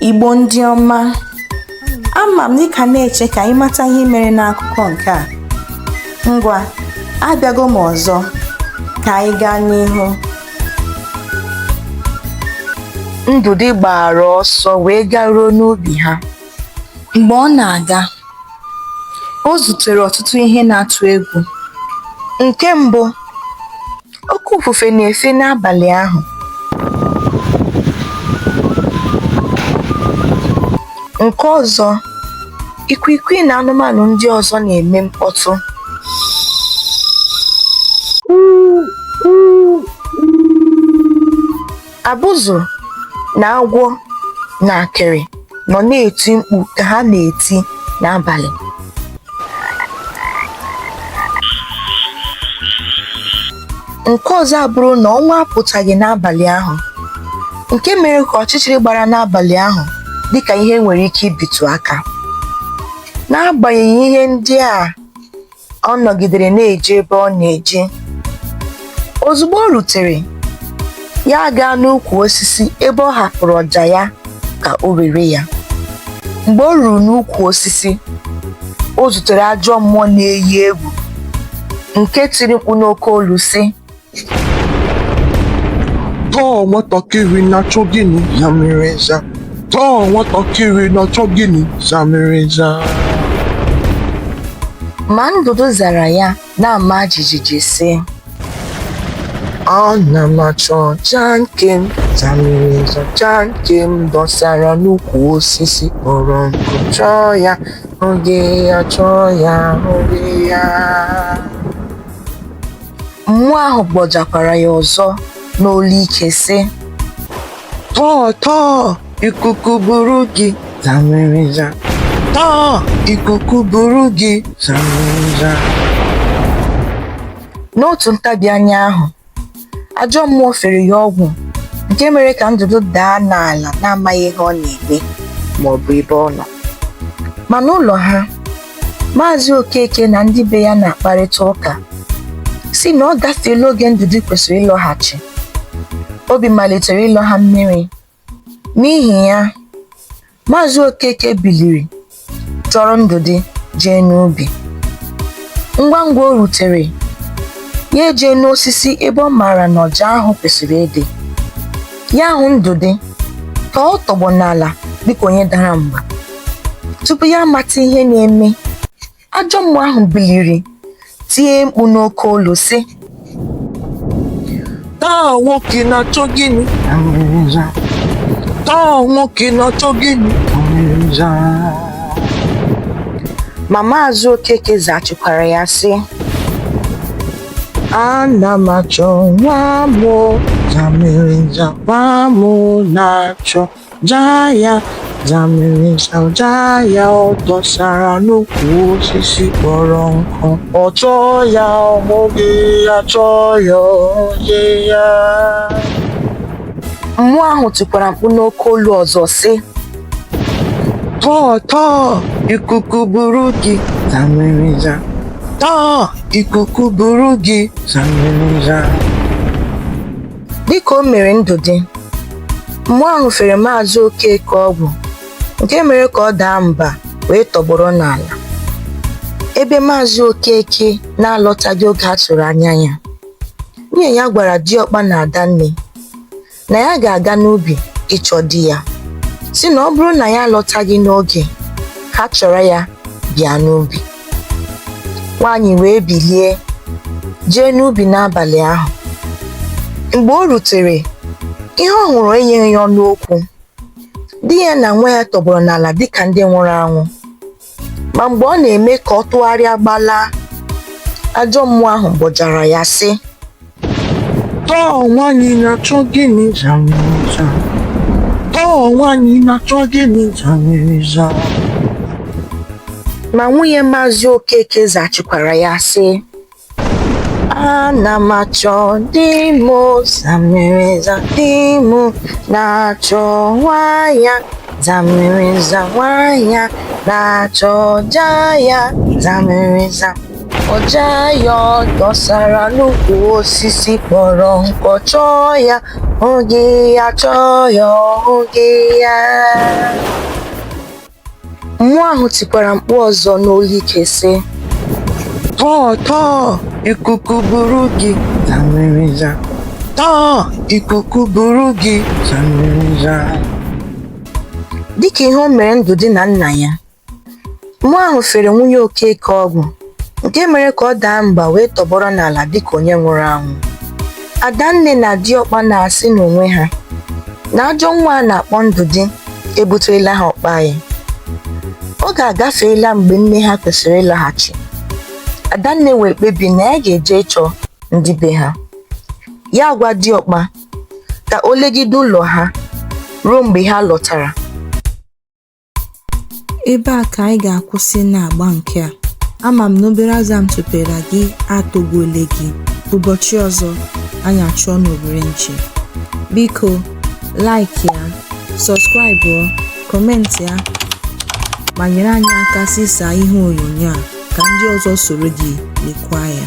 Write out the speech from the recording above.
Igbo ndị ọma, ama m dịka na-eche ka anyị mata ihe mere n'akụkọ nke a. Ngwa, abịago m ọzọ ka anyị gaa n'ihu. Ndụdị gbara ọsọ wee garuo n'ubi ha. Mgbe ọ na-aga, o zutere ọtụtụ ihe na-atụ egwu. Nke mbụ, oke ifufe na-efe n'abalị ahụ. Nke ọzọ, ikwikwii na anụmanụ ndị ọzọ na-eme mkpọtụ. Abụzụ na agwọ na akịrị nọ na-eti mkpu ka ha na-eti n'abalị. Nke ọzọ abụrụ na ọnwa apụtaghị n'abalị ahụ, nke mere ka ọchịchịrị gbara n'abalị ahụ dịka ihe nwere ike ibitu aka. N'agbanyeghị ihe ndị a, ọ nọgidere na-eje ebe ọ na-eje. Ozugbo o rutere, ya gaa n'ukwu osisi ebe ọ hapụrụ ọja ya ka o were ya. Mgbe o ruru n'ukwu osisi, o zutere ajọ mmụọ na-eyi egwu nke tiri mkpu n'oke olu sị, "Tọọ nwatakịrị na-achọ gịnị ya mere za? Tọọ nwatakịrị na-achọ gịnị za mere za?" Ma Ndụdụ zara ya na-ama jijiji sị, "Ana m achọ ọja nke m za mere za, ọja nke m dọsara n'ukwu osisi kpọrọ nkụ. Chọọ ya, oge ya, chọọ ya, oge ya." Mmụọ ahụ gbọjakwara ya ọzọ n'olu ike sị, "Tọọ, tọọ, ikuku buru gị za mere za. Tọọ, ikuku buru gị za mere za." N'otu ntabi anya ahụ, ajọ mmụọ fere ya ọgwụ nke mere ka Ndụdụ daa n'ala na-amaghị ihe ọ na-eme ma ọ bụ ebe ọ nọ. Ma n'ụlọ ha, Maazị Okeke na ndị be ya na-akparịta ụka si na ọ gafeela oge Ndụdụ kwesịrị ịlọghachi. Obi malitere ịlọ ha mmiri. N'ihi ya, Maazị Okeke biliri chọrọ Ndụdị jee n'ubi. Ngwa ngwa o rutere, ya ejee n'osisi ebe ọ maara na ọja ahụ kwesịrị ịdị. Ya hụ Ndụdị ka ọ tọgbọ n'ala dịka onye dara mba. Tupu ya amata ihe na-eme, ajọ mmụọ ahụ biliri tie mkpu n'oke olu sị, "Taa nwoke na-achọ gịnị ya mere za? Taa nwoke na-achọ gịnị ya mere za?" Ma Maazị Okeke zaghachikwara ya sị, "Ana m achọ nwa m za mere za, nwa m na-achọ ja ya za mere za, ọja ya ọ dọsara n'ukwu osisi kpọrọ nkụ. Ọ chọọ ya, oge ya, chọọ ya, oge ya." Mmụọ ahụ tikwara mkpu n'oke olu ọzọ sị, "Tọọ, tọọ, ikuku buru gị za mere za. Tọọ, ikuku buru gị za mere za." dịka o mere Ndụdị, mmụọ ahụ fere Maazị Okeke ọgwụ nke mere ka ọ daa mba wee tọgbọrọ n'ala. Ebe Maazị Okeke na-alọtaghị oge a tụrụ anya ya, nwunye ya gwara diọkpa na Adanne na ya ga-aga n'ubi ịchọ di ya, si na ọ bụrụ na ya alọtaghị n'oge ha chọrọ ya bịa n'ubi. Nwaanyị wee bilie jee n'ubi n'abalị ahụ. Mgbe o rutere, ihe ọ hụrụ enyeghị ya ọnụ okwu. Di ya na nwa ya tọgbọrọ n'ala dịka ndị nwụrụ anwụ. Ma mgbe ọ na-eme ka ọ tụgharịa gbalaa, ajọ mmụọ ahụ gbọjara ya sị, "Tọọ nwaanyị na-achọ gịnị za mere za? Tọọ nwaanyị na-achọ gịnị za mere za?" ma nwunye Maazị Okeke zaghachikwara ya sị, "Ana m achọ di m za mere za, di m na-achọ nwa ya za mere za, nwa ya na-achọ ọja ya za mere za. Ọja ya ọ dọsara n'ukwu osisi kpọrọ nkụ. Chọọ ya, oge ya chọọ ya oge ya. Mmụọ ahụ tikwara mkpu ọzọ n'olu ike sị, tọọ tọọ ikuku buru gị zamịrịza, tọọ ikuku buru gị zamịrịza. dịka ihe o mere Ndụdị na nna ya. Mmụọ ahụ fere nwunye Okeke ọgwụ nke mere ka ọ daa mba wee tọgbọrọ n'ala dịka onye nwụrụ anwụ. Adanne na Diọkpa na-asị n'onwe ha na ajọ nwa a na-akpọ Ndụdị ebuterela ha ọkpa ya. Oge agafeela mgbe nne ha kwesịrị ịlaghachi. Adanne wee kpebi na ya ga-eje ịchọ ndị be ha. Ya gwa Diọkpa ka o legide ụlọ ha ruo mgbe ha lọtara. Ebe a ka anyị ga-akwụsị n'agba nke a. Ama m na obere aza m tụpere gị atọgbuole gị. Ụbọchị ọzọ anyị achụọ n'obere nche. Biko, like ya, subscribe, kọmentị ya, ma nyere anyị aka sịsa ihe onyonyo a ka ndị ọzọ soro gị lekwa ya.